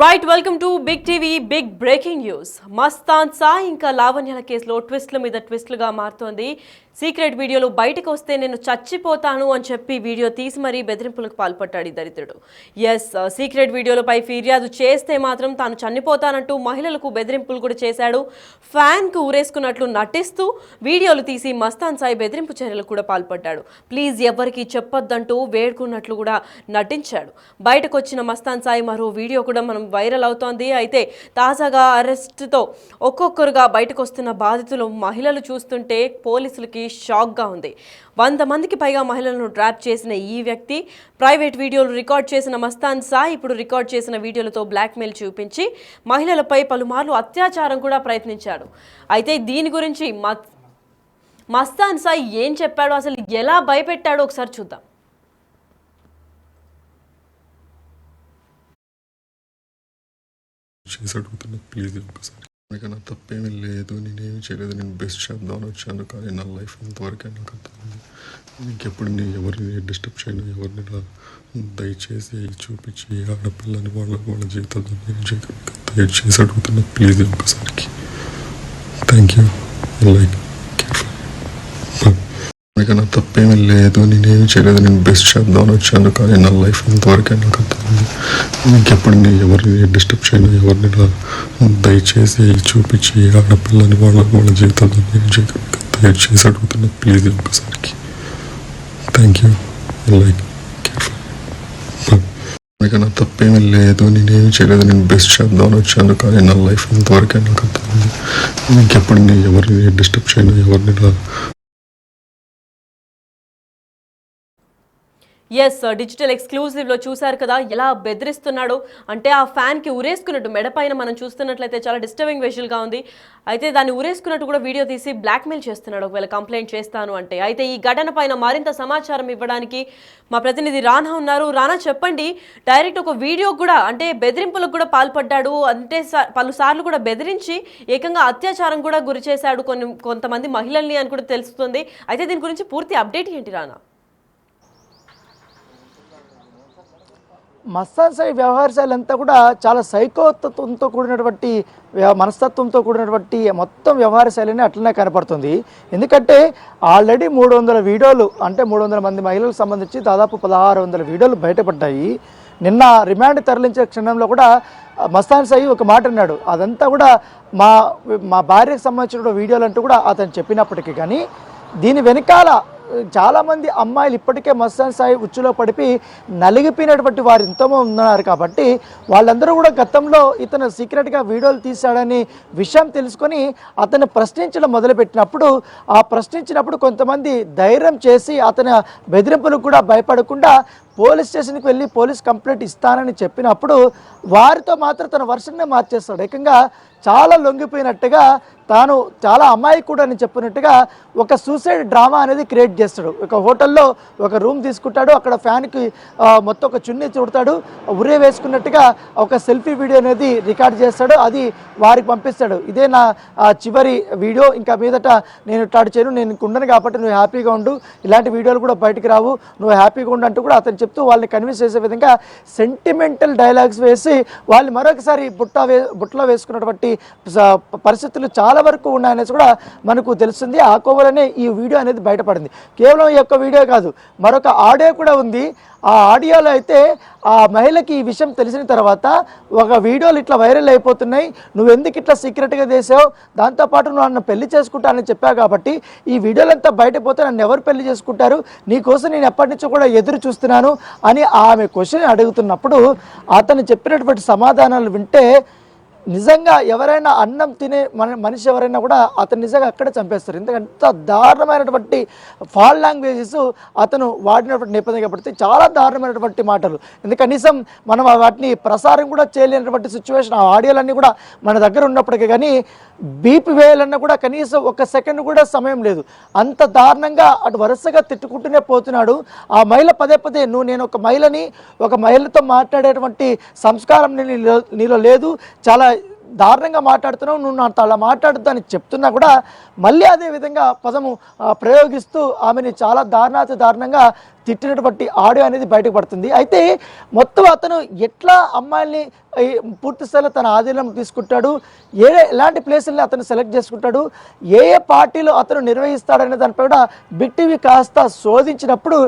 Right welcome to Big TV big breaking news. Mastan Sai ఇంకా లావణ్యాల కేసులో ట్విస్ట్ల మీద ట్విస్ట్లుగా మారుతోంది. సీక్రెట్ వీడియోలు బయటకు వస్తే నేను చచ్చిపోతాను అని చెప్పి వీడియో తీసి మరీ బెదిరింపులకు పాల్పడ్డాడు ఈ దరిద్రుడు. సీక్రెట్ వీడియోలపై ఫిర్యాదు చేస్తే మాత్రం తాను చనిపోతానంటూ మహిళలకు బెదిరింపులు కూడా చేశాడు. ఫ్యాన్కు ఊరేసుకున్నట్లు నటిస్తూ వీడియోలు తీసి మస్తాన్ సాయి బెదిరింపు చర్యలకు కూడా పాల్పడ్డాడు. ప్లీజ్ ఎవరికి చెప్పొద్దంటూ వేడుకున్నట్లు కూడా నటించాడు. బయటకు వచ్చిన మస్తాన్ సాయి మరో వీడియో కూడా మనం వైరల్ అవుతోంది. అయితే తాజాగా అరెస్టుతో ఒక్కొక్కరుగా బయటకు వస్తున్న బాధితులు మహిళలు చూస్తుంటే పోలీసులకి షాక్గా ఉంది. 100 మందికి పైగా మహిళలను ట్రాప్ చేసిన ఈ వ్యక్తి ప్రైవేట్ వీడియోలు రికార్డ్ చేసిన మస్తాన్ సాయి ఇప్పుడు రికార్డ్ చేసిన వీడియోలతో బ్లాక్మెయిల్ చూపించి మహిళలపై పలుమార్లు అత్యాచారం కూడా ప్రయత్నించాడు. అయితే దీని గురించి మస్తాన్ సాయి ఏం చెప్పాడో, అసలు ఎలా భయపెట్టాడో ఒకసారి చూద్దాం. చేసి అడుగుతున్నా, ప్లీజ్ ఒకసారి. నా తప్పేమీ లేదు, నేనేమి చేయలేదు, నేను బెస్ట్ చెప్దామని వచ్చాను. కానీ నా లైఫ్ ఇంతవరకే నాకు అర్థమైంది. ఇంకెప్పుడు నేను ఎవరిని డిస్టర్బ్ చేయను, ఎవరిని దయచేసి చూపించి ఆడపిల్లని వాళ్ళ జీవితాల్లో నేను దయచేసి అడుగుతున్నా, ప్లీజ్ ఒకసారికి. Thank you. లైక్ నా తప్పేమీ లేదు, నేనేమి చేయలేదు, నేను బెస్ట్ చెప్దామని వచ్చాను. కానీ నా లైఫ్ ఇంతవరకే నాకు అర్థమైంది. ఇంకెప్పుడు నేను ఎవరిని డిస్టర్బ్ చేయను, ఎవరిని దయచేసి చూపించి ఆడపిల్లని వాళ్ళ జీవితాల్లో నేను దయచేసి అడుగుతున్నా, ప్లీజ్ ఒకసారికి. Thank you. లైక్ నా తప్పేమీ లేదు, నేనేమి చేయలేదు, నేను బెస్ట్ చెప్దామని వచ్చాను. కానీ నా లైఫ్ ఇంతవరకే నాకు అర్థమైంది. ఇంకెప్పుడు నేను ఎవరిని డిస్టర్బ్ చేయను, ఎవరిని డిజిటల్ ఎక్స్క్లూజివ్లో చూశారు కదా ఎలా బెదిరిస్తున్నాడు. అంటే ఆ ఫ్యాన్కి ఉరేసుకున్నట్టు మెడపైన మనం చూస్తున్నట్లయితే చాలా డిస్టర్బింగ్ విజువల్గా ఉంది. అయితే దాన్ని ఉరేసుకున్నట్టు కూడా వీడియో తీసి బ్లాక్మెయిల్ చేస్తున్నాడు ఒకవేళ కంప్లైంట్ చేస్తాను అంటే. అయితే ఈ ఘటన పైన మరింత సమాచారం ఇవ్వడానికి మా ప్రతినిధి రానా ఉన్నారు. రానా, చెప్పండి. డైరెక్ట్ ఒక వీడియో కూడా అంటే బెదిరింపులకు కూడా పాల్పడ్డాడు, అంటే పలుసార్లు కూడా బెదిరించి ఏకంగా అత్యాచారం కూడా గురి చేశాడు కొంతమంది మహిళల్ని అని కూడా తెలుస్తుంది. అయితే దీని గురించి పూర్తి అప్డేట్ ఏంటి రానా? మస్తాన్ సాయి వ్యవహార శైలి అంతా కూడా చాలా సైకోతత్వంతో కూడినటువంటి మనస్తత్వంతో కూడినటువంటి మొత్తం వ్యవహార శైలిని అట్లనే కనపడుతుంది. ఎందుకంటే ఆల్రెడీ 300 వీడియోలు, అంటే 300 మంది మహిళలకు సంబంధించి దాదాపు 1600 వీడియోలు బయటపడ్డాయి. నిన్న రిమాండ్ తరలించే క్షణంలో కూడా మస్తాన్ సాయి ఒక మాట అన్నాడు. అదంతా కూడా మా భార్యకు సంబంధించిన వీడియోలు అంటూ కూడా అతను చెప్పినప్పటికీ కానీ దీని వెనకాల చాలామంది అమ్మాయిలు ఇప్పటికే మస్తాన్ సాయి ఉచ్చులో పడిపి నలిగిపోయినటువంటి వారు ఎంతోమంది ఉన్నారు. కాబట్టి వాళ్ళందరూ కూడా గతంలో ఇతను సీక్రెట్గా వీడియోలు తీశాడని విషయం తెలుసుకొని అతను ప్రశ్నించడం మొదలుపెట్టినప్పుడు కొంతమంది ధైర్యం చేసి అతని బెదిరింపులకు కూడా భయపడకుండా పోలీస్ స్టేషన్కి వెళ్ళి పోలీస్ కంప్లైంట్ ఇస్తానని చెప్పినప్పుడు వారితో మాత్రం తన వర్షన్నే మార్చేస్తాడు. ఏకంగా చాలా లొంగిపోయినట్టుగా, తాను చాలా అమాయకుడు అని చెప్పినట్టుగా ఒక సూసైడ్ డ్రామా అనేది క్రియేట్ చేస్తాడు. ఒక హోటల్లో ఒక రూమ్ తీసుకుంటాడు, అక్కడ ఫ్యాన్కి మొత్తం ఒక చున్నీ చుడతాడు, ఉరే వేసుకున్నట్టుగా ఒక సెల్ఫీ వీడియో అనేది రికార్డ్ చేస్తాడు. అది వారికి పంపిస్తాడు. ఇదే నా చివరి వీడియో, ఇంకా మీదట నేను ఇట్లాంటి చేయను, నేను ఉండను కాబట్టి నువ్వు హ్యాపీగా ఉండు, ఇలాంటి వీడియోలు కూడా బయటికి రావు, నువ్వు హ్యాపీగా ఉండు అంటూ కూడా అతను చెప్తూ వాళ్ళని కన్విన్స్ చేసే విధంగా సెంటిమెంటల్ డైలాగ్స్ వేసి వాళ్ళు మరొకసారి బుట్టలో వేసుకున్నటువంటి పరిస్థితులు చాలా వరకు ఉన్నాయనేసి కూడా మనకు తెలుస్తుంది. ఆ కోవలనే ఈ వీడియో అనేది బయటపడింది. కేవలం ఈ యొక్క వీడియో కాదు, మరొక ఆడియో కూడా ఉంది. ఆ ఆడియోలో అయితే ఆ మహిళకి ఈ విషయం తెలిసిన తర్వాత ఒక వీడియోలు ఇట్లా వైరల్ అయిపోతున్నాయి, నువ్వు ఎందుకు ఇట్లా సీక్రెట్గా చేసావు, దాంతోపాటు నువ్వు నన్ను పెళ్లి చేసుకుంటానని చెప్పావు కాబట్టి ఈ వీడియోలంతా బయటపోతే నన్ను ఎవరు పెళ్లి చేసుకుంటారు, నీకోసం నేను ఎప్పటి నుంచో కూడా ఎదురు చూస్తున్నాను అని ఆమె క్వశ్చన్ అడుగుతున్నప్పుడు అతను చెప్పినటువంటి సమాధానాలు వింటే నిజంగా ఎవరైనా అన్నం తినే మనిషి ఎవరైనా కూడా అతను నిజంగా అక్కడే చంపేస్తారు. ఎందుకంటే దారుణమైనటువంటి ఫాల్ లాంగ్వేజెస్ అతను వాడినటువంటి నేపథ్యం కాబట్టి చాలా దారుణమైనటువంటి మాటలు. ఎందుకంటే కనీసం మనం వాటిని ప్రసారం కూడా చేయలేనటువంటి సిచ్యువేషన్. ఆ ఆడియోలన్నీ కూడా మన దగ్గర ఉన్నప్పటికీ కానీ బీపీ వేయాలన్నా కూడా కనీసం 1 సెకండ్ కూడా సమయం లేదు. అంత దారుణంగా అటు వరుసగా తిట్టుకుంటూనే పోతున్నాడు. ఆ మహిళ పదే నేను ఒక మహిళతో మాట్లాడేటువంటి సంస్కారం నీలో లేదు, చాలా దారుణంగా మాట్లాడుతున్నావు, నువ్వు నాతో అలా మాట్లాడుతూ అని చెప్తున్నా కూడా మళ్ళీ అదే విధంగా పదము ప్రయోగిస్తూ ఆమెని చాలా దారుణంగా తిట్టినటువంటి ఆడియో అనేది బయటకు పడుతుంది. అయితే మొత్తం అతను ఎట్లా అమ్మాయిల్ని పూర్తి స్థాయిలో తన ఆధీనంలో తీసుకుంటాడు, ఎలాంటి ప్లేసుల్ని అతను సెలెక్ట్ చేసుకుంటాడు, ఏ పార్టీలు అతను నిర్వహిస్తాడనే దానిపై కూడా బిగ్ టీవీ కాస్త శోధించినప్పుడు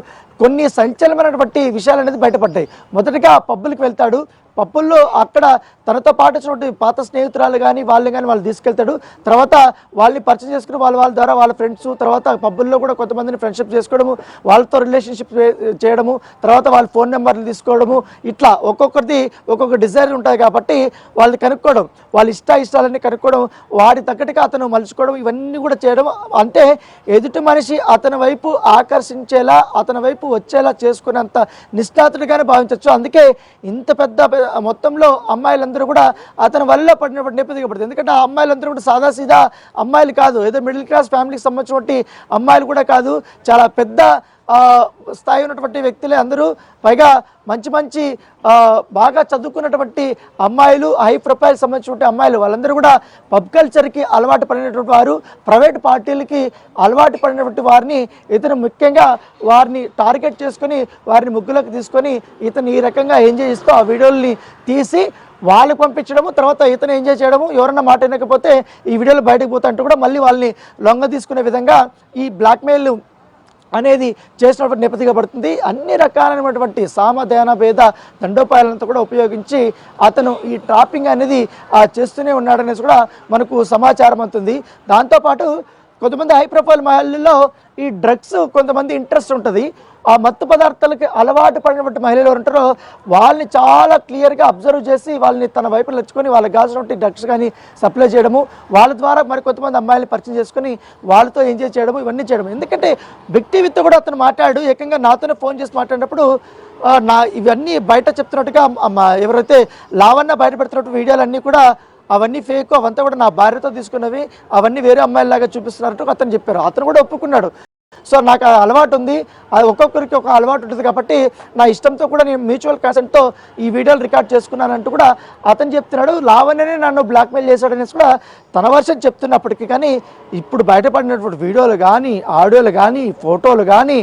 కొన్ని సంచలనమైనటువంటి విషయాలు అనేది బయటపడ్డాయి. మొదటిగా పబ్బులకు వెళ్తాడు, పబ్బుల్లో అక్కడ తనతో పాటు వచ్చినటువంటి పాత స్నేహితురాలు కానీ వాళ్ళు తీసుకెళ్తాడు. తర్వాత వాళ్ళని పరిచయం చేసుకుని వాళ్ళ ద్వారా వాళ్ళ ఫ్రెండ్స్, తర్వాత పబ్బుల్లో కూడా కొంతమందిని ఫ్రెండ్షిప్ చేసుకోవడము, వాళ్ళతో రిలేషన్షిప్ చేయడము, తర్వాత వాళ్ళ ఫోన్ నెంబర్లు తీసుకోవడము, ఇట్లా ఒక్కొక్కరిది ఒక్కొక్క డిజైర్ ఉంటుంది కాబట్టి వాళ్ళని కనుక్కోవడం, వాళ్ళ ఇష్టాలన్నీ కనుక్కోవడం, వాడి తగ్గట్టుగా అతను మలుచుకోవడం, ఇవన్నీ కూడా చేయడం. అంటే ఎదుటి మనిషి అతని వైపు ఆకర్షించేలా, అతని వైపు వచ్చేలా చేసుకునేంత నిష్ణాతుడిగానే భావించవచ్చు. అందుకే ఇంత పెద్ద మొత్తంలో అమ్మాయిలందరూ కూడా అతని వల్ల పడినటువంటి నేపథ్యం పడుతుంది. ఎందుకంటే ఆ అమ్మాయిలందరూ కూడా సాదాసీదా అమ్మాయిలు కాదు, ఏదో మిడిల్ క్లాస్ ఫ్యామిలీకి సంబంధించినటువంటి అమ్మాయిలు కూడా కాదు, చాలా పెద్ద స్థాయి ఉన్నటువంటి వ్యక్తులే అందరూ. పైగా మంచి బాగా చదువుకున్నటువంటి అమ్మాయిలు, హై ప్రొఫైల్ సంబంధించినటువంటి అమ్మాయిలు, వాళ్ళందరూ కూడా పబ్ కల్చర్కి అలవాటు పడినటువంటి వారు, ప్రైవేట్ పార్టీలకి అలవాటు పడినటువంటి వారిని ఇతను ముఖ్యంగా వారిని టార్గెట్ చేసుకొని వారిని ముగ్గులోకి తీసుకొని ఇతను ఈ రకంగా ఎంజాయ్ చేస్తూ ఆ వీడియోల్ని తీసి వాళ్ళకి పంపించడము, తర్వాత ఇతను ఎంజాయ్ చేయడము, ఎవరన్నా మాట వినకపోతే ఈ వీడియోలు బయటకు పోతా అంటూ కూడా మళ్ళీ వాళ్ళని లొంగ తీసుకునే విధంగా ఈ బ్లాక్మెయిల్ అనేది చేసినటువంటి నేపథ్యంగా పడుతుంది. అన్ని రకాలైనటువంటి సామధాన భేద దండోపాయాలంతా కూడా ఉపయోగించి అతను ఈ ట్రాపింగ్ అనేది చేస్తూనే ఉన్నాడనేసి కూడా మనకు సమాచారం అవుతుంది. దాంతోపాటు కొంతమంది హై ప్రొఫైల్ మహిళల్లో ఈ డ్రగ్స్ కొంతమంది ఇంట్రెస్ట్ ఉంటుంది. ఆ మత్తు పదార్థాలకి అలవాటు పడినటువంటి మహిళలు ఎవరు ఉంటారో వాళ్ళని చాలా క్లియర్గా అబ్జర్వ్ చేసి వాళ్ళని తన వైపు నచ్చుకొని వాళ్ళకి కావాల్సినటువంటి డ్రగ్స్ కానీ సప్లై చేయడము, వాళ్ళ ద్వారా మరి కొంతమంది అమ్మాయిని పరిచయం చేసుకొని వాళ్ళతో ఎంజాయ్ చేయడము, ఇవన్నీ చేయడం. ఎందుకంటే బిగ్ టీవీతో కూడా అతను మాట్లాడు, ఏకంగా నాతోనే ఫోన్ చేసి మాట్లాడినప్పుడు ఇవన్నీ బయట చెప్తున్నట్టుగా ఎవరైతే లావణ్య బయట పెడుతున్నట్టు వీడియోలన్నీ కూడా అవన్నీ ఫేక్, అవంతా కూడా నా భార్యతో తీసుకున్నవి, అవన్నీ వేరే అమ్మాయిలాగా చూపిస్తున్నట్టు అతను చెప్పారు. అతను కూడా ఒప్పుకున్నాడు. సో నాకు అలవాటు ఉంది, అది ఒక్కొక్కరికి ఒక అలవాటు ఉంటుంది కాబట్టి నా ఇష్టంతో కూడా నేను మ్యూచువల్ కన్సెంట్తో ఈ వీడియోలు రికార్డ్ చేసుకున్నానంటూ కూడా అతను చెప్తున్నాడు. లావణ్యనే నన్ను బ్లాక్మెయిల్ చేశాడనేసి కూడా తన వర్షన్ చెప్తున్నప్పటికీ కానీ ఇప్పుడు బయటపడినటువంటి వీడియోలు కానీ, ఆడియోలు కానీ, ఫోటోలు కానీ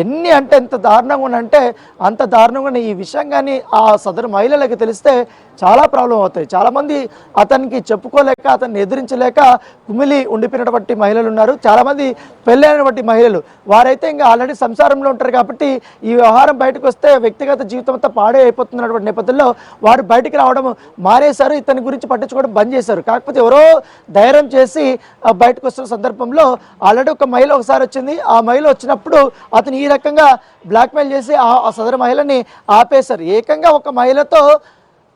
ఎన్ని అంటే ఎంత దారుణంగా ఉన్నంటే అంత దారుణంగా ఈ విషయం కానీ ఆ సదరు మహిళలకు తెలిస్తే చాలా ప్రాబ్లం అవుతాయి. చాలామంది అతనికి చెప్పుకోలేక, అతన్ని ఎదిరించలేక కుమిలి ఉండిపోయినటువంటి మహిళలు ఉన్నారు. చాలామంది పెళ్ళైనటువంటి మహిళలు, వారైతే ఇంకా ఆల్రెడీ సంసారంలో ఉంటారు కాబట్టి ఈ వ్యవహారం బయటకు వస్తే వ్యక్తిగత జీవితం అంతా పాడే అయిపోతున్నటువంటి నేపథ్యంలో వారు బయటికి రావడం మానేశారు, ఇతని గురించి పట్టించుకోవడం బంద్ చేశారు. కాకపోతే ఎవరో ధైర్యం చేసి బయటకు వస్తున్న సందర్భంలో ఆల్రెడీ ఒక మహిళ ఒకసారి వచ్చింది. ఆ మహిళ వచ్చినప్పుడు అతను ఈ రకంగా బ్లాక్మెయిల్ చేసి ఆ సదరు మహిళని ఆపేశారు. ఏకంగా ఒక మహిళతో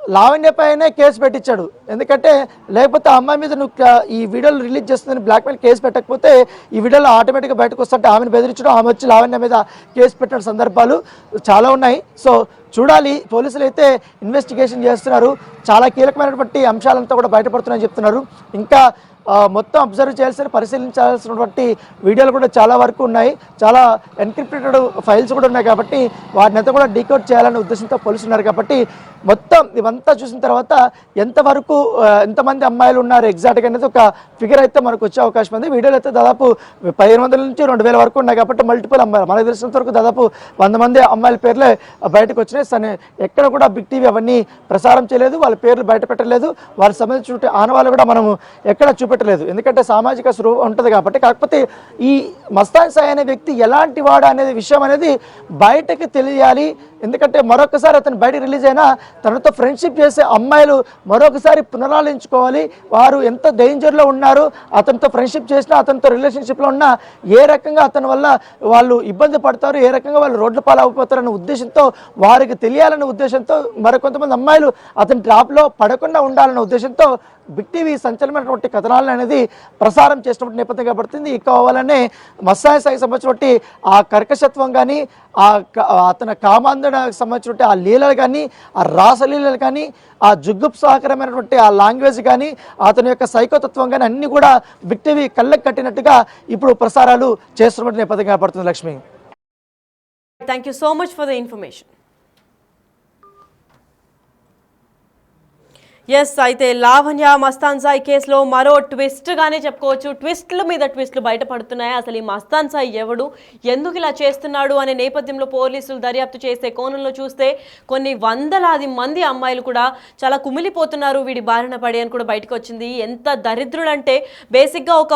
లావణ్య పైనే కేసు పెట్టించాడు. ఎందుకంటే లేకపోతే ఆ అమ్మాయి మీద నువ్వు ఈ వీడియోలు రిలీజ్ చేస్తుందని బ్లాక్మెయిల్ కేసు పెట్టకపోతే ఈ వీడియోలో ఆటోమేటిక్గా బయటకు వస్తుంటే ఆమెను బెదిరించడం, ఆమె వచ్చి లావణ్య మీద కేసు పెట్టిన సందర్భాలు చాలా ఉన్నాయి. సో చూడాలి, పోలీసులు అయితే ఇన్వెస్టిగేషన్ చేస్తున్నారు. చాలా కీలకమైనటువంటి అంశాలంతా కూడా బయటపడుతున్నాయని చెప్తున్నారు. ఇంకా మొత్తం అబ్జర్వ్ చేయాల్సిన, పరిశీలించాల్సినటువంటి వీడియోలు కూడా చాలా వరకు ఉన్నాయి. చాలా ఎన్క్రిప్టెడ్ ఫైల్స్ కూడా ఉన్నాయి కాబట్టి వాటిని అంతా కూడా డీకోడ్ చేయాలనే ఉద్దేశంతో పోలీసులు ఉన్నారు. కాబట్టి మొత్తం ఇవంతా చూసిన తర్వాత ఎంతమంది అమ్మాయిలు ఉన్నారు ఎగ్జాక్ట్గా అనేది ఒక ఫిగర్ అయితే మనకు వచ్చే అవకాశం ఉంది. వీడియోలు అయితే దాదాపు 1500 నుంచి 2000 వరకు ఉన్నాయి కాబట్టి మల్టిపుల్ అమ్మాయిలు, మనకు తెలిసినంత వరకు దాదాపు 100 మంది అమ్మాయిల పేర్లే బయటకు వచ్చినాయి. ఎక్కడ కూడా బిగ్ టీవీ అవన్నీ ప్రసారం చేయలేదు, వాళ్ళ పేర్లు బయట పెట్టలేదు, వాళ్ళకి సంబంధించిన ఆనవాళ్ళు కూడా మనము ఎక్కడ చూపెట్టలేదు. ఎందుకంటే సామాజిక స్పృహ ఉంటుంది కాబట్టి. కాకపోతే ఈ మస్తాన్ సాయి అనే వ్యక్తి ఎలాంటి వాడు అనేది విషయం అనేది బయటకు తెలియాలి. ఎందుకంటే మరొకసారి అతను బయటకు రిలీజ్ అయినా తనతో ఫ్రెండ్షిప్ చేసే అమ్మాయిలు మరొకసారి పునరాలించుకోవాలి. వారు ఎంత డేంజర్లో ఉన్నారు, అతనితో ఫ్రెండ్షిప్ చేసినా, అతనితో రిలేషన్షిప్లో ఉన్నా ఏ రకంగా అతని వల్ల వాళ్ళు ఇబ్బంది పడతారు, ఏ రకంగా వాళ్ళు రోడ్ల పాలవుతారన్న ఉద్దేశంతో, వారికి తెలియాలన్న ఉద్దేశంతో, మరికొంతమంది అమ్మాయిలు అతని ట్రాప్లో పడకుండా ఉండాలన్న ఉద్దేశంతో బిగ్ టీవీ సంచలనమైనటువంటి కథనాలను అనేది ప్రసారం చేసినటువంటి నేపథ్యంగా పడుతుంది. కావాలనే మస్తాన్ సాయికి సంబంధించినటువంటి ఆ కర్కశత్వం కానీ, అతని కామాంధనకు సంబంధించినటువంటి ఆ లీలలు కానీ, ఆ రాసలీలలు కానీ, ఆ జుగుప్సాకరమైనటువంటి ఆ లాంగ్వేజ్ కానీ, అతని యొక్క సైకోతత్వం కానీ అన్నీ కూడా బిగ్ టీవీ కళ్ళకు కట్టినట్టుగా ఇప్పుడు ప్రసారాలు చేస్తున్నటువంటి నేపథ్యంగా పడుతుంది. Lakshmi, thank you so much for the information. Yes అయితే లావణ్య మస్తాన్ సాయి కేసులో మరో ట్విస్ట్ గానే చెప్పుకోవచ్చు. ట్విస్ట్ల మీద ట్విస్ట్లు బయటపడుతున్నాయి. అసలు ఈ మస్తాన్ సాయి ఎవడు, ఎందుకు ఇలా చేస్తున్నాడు అనే నేపథ్యంలో పోలీసులు దర్యాప్తు చేసే కోణంలో చూస్తే కొన్ని వందలాది మంది అమ్మాయిలు కూడా చాలా కుమిలిపోతున్నారు వీడి బారిన పడి అని కూడా బయటకు వచ్చింది. ఎంత దరిద్రుడంటే బేసిక్గా ఒక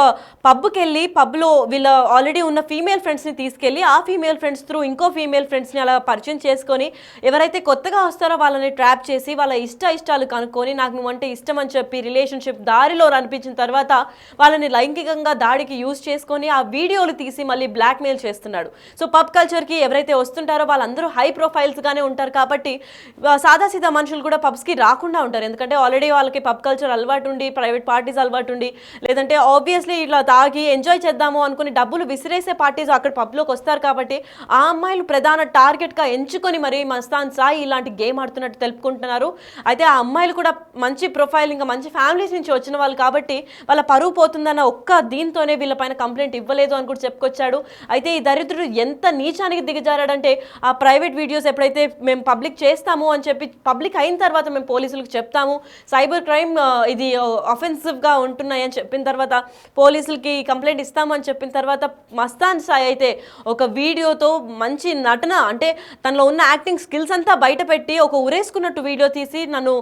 పబ్కి వెళ్ళి పబ్లో వీళ్ళ ఆల్రెడీ ఉన్న ఫీమేల్ ఫ్రెండ్స్ని తీసుకెళ్ళి ఆ ఫీమేల్ ఫ్రెండ్స్ త్రూ ఇంకో ఫీమేల్ ఫ్రెండ్స్ని అలా పరిచయం చేసుకొని ఎవరైతే కొత్తగా వస్తారో వాళ్ళని ట్రాప్ చేసి వాళ్ళ ఇష్టాలు కనుక్కొని నాకు నువ్వంటే ఇష్టం అని చెప్పి రిలేషన్షిప్ దారిలో అనిపించిన తర్వాత వాళ్ళని లైంగికంగా దాడికి యూజ్ చేసుకొని ఆ వీడియోలు తీసి మళ్ళీ బ్లాక్మెయిల్ చేస్తున్నాడు. సో పబ్ కల్చర్కి ఎవరైతే వస్తుంటారో వాళ్ళందరూ హై ప్రొఫైల్స్గానే ఉంటారు కాబట్టి సాదాసీదా మనుషులు కూడా పబ్స్కి రాకుండా ఉంటారు. ఎందుకంటే ఆల్రెడీ వాళ్ళకి పబ్ కల్చర్ అలవాటు ఉండి ప్రైవేట్ పార్టీస్ అలవాటు ఉండి లేదంటే ఆబ్వియస్లీ ఇట్లా తాగి ఎంజాయ్ చేద్దాము అనుకుని డబ్బులు విసిరేసే పార్టీస్ అక్కడ పబ్లోకి వస్తారు కాబట్టి ఆ అమ్మాయిలు ప్రధాన టార్గెట్గా ఎంచుకొని మరి మస్తాన్ సాయి ఇలాంటి గేమ్ ఆడుతున్నట్టు తెలుపుకుంటున్నారు. అయితే ఆ అమ్మాయిలు కూడా మంచి ప్రొఫైల్ ఇంకా మంచి ఫ్యామిలీస్ నుంచి వచ్చిన వాళ్ళు కాబట్టి వాళ్ళ పరువు పోతుందన్న ఒక్క దీంతోనే వీళ్ళపైన కంప్లైంట్ ఇవ్వలేదు అని కూడా చెప్పుకొచ్చాడు. అయితే ఈ దరిద్రుడు ఎంత నీచానికి దిగజారాడంటే ఆ ప్రైవేట్ వీడియోస్ ఎప్పుడైతే మేము పబ్లిక్ చేస్తాము అని చెప్పి పబ్లిక్ అయిన తర్వాత మేము పోలీసులకు చెప్తాము, సైబర్ క్రైమ్ ఇది అఫెన్సివ్గా ఉంటున్నాయని చెప్పిన తర్వాత పోలీసులకి కంప్లైంట్ ఇస్తాము అని చెప్పిన తర్వాత మస్తాన్ సాయి అయితే ఒక వీడియోతో మంచి నటన అంటే తనలో ఉన్న యాక్టింగ్ స్కిల్స్ అంతా బయట పెట్టి ఒక ఉరేసుకున్నట్టు వీడియో తీసి నన్ను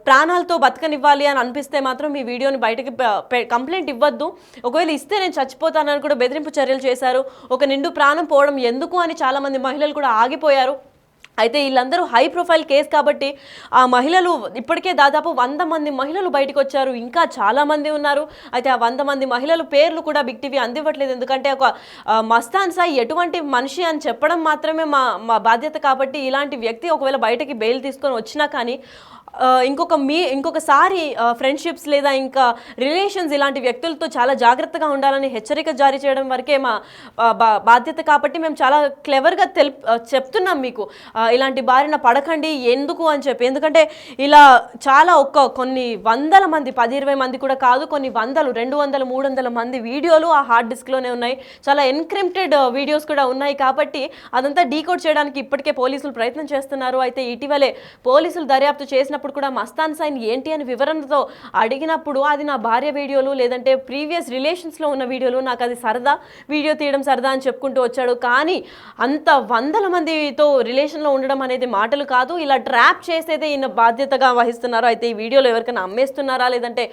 ప్రాణాలతో బతకనివ్వాలి అని అనిపిస్తే మాత్రం ఈ వీడియోని బయటకి కంప్లైంట్ ఇవ్వద్దు, ఒకవేళ ఇస్తే నేను చచ్చిపోతానని కూడా బెదిరింపు చర్యలు చేశారు. ఒక నిండు ప్రాణం పోవడం ఎందుకు అని చాలామంది మహిళలు కూడా ఆగిపోయారు. అయితే వీళ్ళందరూ హై ప్రొఫైల్ కేసు కాబట్టి ఆ మహిళలు ఇప్పటికే దాదాపు 100 మంది మహిళలు బయటకు వచ్చారు, ఇంకా చాలామంది ఉన్నారు. అయితే ఆ 100 మంది మహిళలు పేర్లు కూడా బిగ్ టీవీ అందివ్వట్లేదు. ఎందుకంటే ఒక మస్తాన్ సాయి ఎటువంటి మనిషి అని చెప్పడం మాత్రమే మా బాధ్యత కాబట్టి ఇలాంటి వ్యక్తి ఒకవేళ బయటకి బెయిల్ తీసుకొని వచ్చినా కానీ ఇంకొకసారి ఫ్రెండ్షిప్స్ లేదా ఇంకా రిలేషన్స్ ఇలాంటి వ్యక్తులతో చాలా జాగ్రత్తగా ఉండాలని హెచ్చరిక జారీ చేయడం వరకే మా బాధ్యత కాబట్టి మేము చాలా క్లెవర్గా చెప్తున్నాం మీకు ఇలాంటి బారిన పడకండి ఎందుకు అని చెప్పి. ఎందుకంటే ఇలా చాలా కొన్ని వందల మంది 10-20 మంది కూడా కాదు, కొన్ని వందలు 200-300 మంది వీడియోలు ఆ హార్డ్ డిస్క్లోనే ఉన్నాయి. చాలా ఎన్క్రిప్టెడ్ వీడియోస్ కూడా ఉన్నాయి కాబట్టి అదంతా డీకోడ్ చేయడానికి ఇప్పటికే పోలీసులు ప్రయత్నం చేస్తున్నారు. అయితే ఇటీవలే పోలీసులు దర్యాప్తు చేసినప్పుడు కూడా మస్తాన్ సాయిని ఏంటి అని వివరణతో అడిగినప్పుడు అది నా భార్య వీడియోలు లేదంటే ప్రీవియస్ రిలేషన్స్లో ఉన్న వీడియోలు, నాకు అది సరదా, వీడియో తీయడం సరదా అని చెప్పుకుంటూ వచ్చాడు. కానీ అంత 100 మందితో రిలేషన్లో ఉండడం అనేది మాటలు కాదు, ఇలా ట్రాప్ చేసేదే ఈయన బాధ్యతగా వహిస్తున్నారు. అయితే ఈ వీడియోలో ఎవరికైనా అమ్మేస్తున్నారా లేదంటే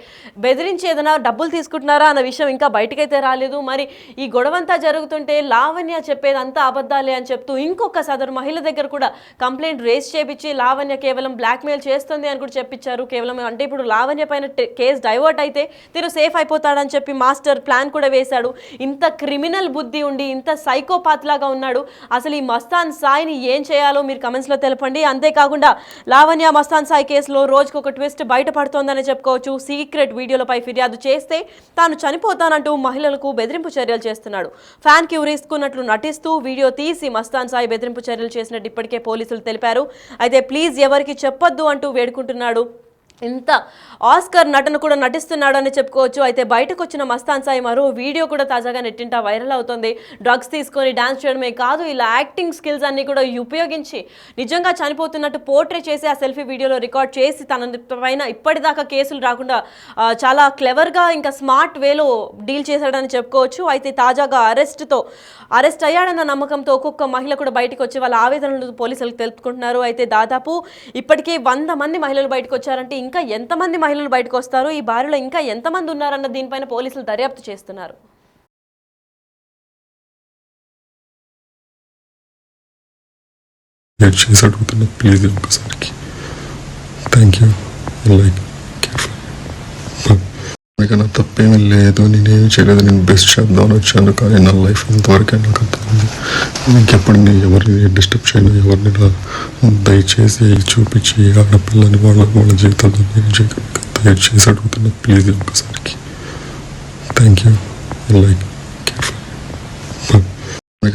బెదిరించి ఏదైనా డబ్బులు తీసుకుంటున్నారా అన్న విషయం ఇంకా బయటకైతే రాలేదు. మరి ఈ గొడవంతా జరుగుతుంటే లావణ్య చెప్పేది అంతా అబద్ధాలే అని చెప్తూ ఇంకొక సదరు మహిళ దగ్గర కూడా కంప్లైంట్ రేస్ చేపించి లావణ్య కేవలం బ్లాక్మెయిల్ చేస్తుంది అని కూడా చెప్పించారు. కేవలం అంటే ఇప్పుడు లావణ్య పైన కేసు డైవర్ట్ అయితే తిరు సేఫ్ అయిపోతాడని చెప్పి మాస్టర్ ప్లాన్ కూడా వేశాడు. ఇంత క్రిమినల్ బుద్ధి ఉండి ఇంత సైకోపాత్ లాగా ఉన్నాడు. అసలు ఈ మస్తాన్ సాయిని ఏం చేయాలో మీరు కమెంట్స్లో తెలపండి. అంతేకాకుండా లావణ్య మస్తాన్ సాయి కేసులో రోజుకు ఒక ట్విస్ట్ బయటపడుతోందని చెప్పుకోవచ్చు. సీక్రెట్ వీడియోలపై ఫిర్యాదు చేస్తే తాను చనిపోతానంటూ మహిళలకు బెదిరింపు చర్యలు చేస్తున్నాడు. ఫ్యాన్కి ఉరేసుకున్నట్లు నటిస్తూ వీడియో తీసి మస్తాన్ సాయి బెదిరింపు చర్యలు చేసినట్టు ఇప్పటికే పోలీసులు తెలిపారు. అయితే ప్లీజ్ ఎవరికి చెప్పొద్దు అంటూ వేడుకుంటున్నాడు. ఇంత ఆస్కర్ నటన కూడా నటిస్తున్నాడు అని చెప్పుకోవచ్చు. అయితే బయటకు వచ్చిన మస్తాన్ సాయి మరో వీడియో కూడా తాజాగా నెట్టింట వైరల్ అవుతుంది. డ్రగ్స్ తీసుకొని డాన్స్ చేయడమే కాదు, ఇలా యాక్టింగ్ స్కిల్స్ అన్ని కూడా ఉపయోగించి నిజంగా చనిపోతున్నట్టు పోర్ట్రే చేసి ఆ సెల్ఫీ వీడియోలో రికార్డ్ చేసి తన పైన ఇప్పటిదాకా కేసులు రాకుండా చాలా క్లెవర్గా ఇంకా స్మార్ట్ వేలో డీల్ చేశాడని చెప్పుకోవచ్చు. అయితే తాజాగా అరెస్ట్ అయ్యాడన్న నమ్మకంతో ఒక్కొక్క మహిళ కూడా బయటకు వచ్చి వాళ్ళ ఆవేదనలు పోలీసులకు తెలుపుకుంటున్నారు. అయితే దాదాపు ఇప్పటికే 100 మంది మహిళలు బయటకు వచ్చారంటే ఇంకా ఎంతమంది మహిళలు బయటకు వస్తారు, ఈ బారిలో ఇంకా ఎంతమంది ఉన్నారన్న దీనిపైన పోలీసులు దర్యాప్తు చేస్తున్నారు. ప్లీజ్ ఒకసారికి థ్యాంక్ యూ. నా తప్పేమీ లేదు, నేనేమి చేయలేదు, నేను బెస్ట్ చేద్దామని వచ్చాను కానీ నా లైఫ్ ఇంతవరకే నాకు అర్థమైంది. ఇంకెప్పుడు నేను ఎవరిని డిస్టర్బ్ చేయను, ఎవరిని దయచేసి చూపించి ఆడపిల్లని వాళ్ళ జీవితాల్లో నేను దయచేసి అడుగుతున్నా ప్లీజ్ ఒకసారికి థ్యాంక్ యూ.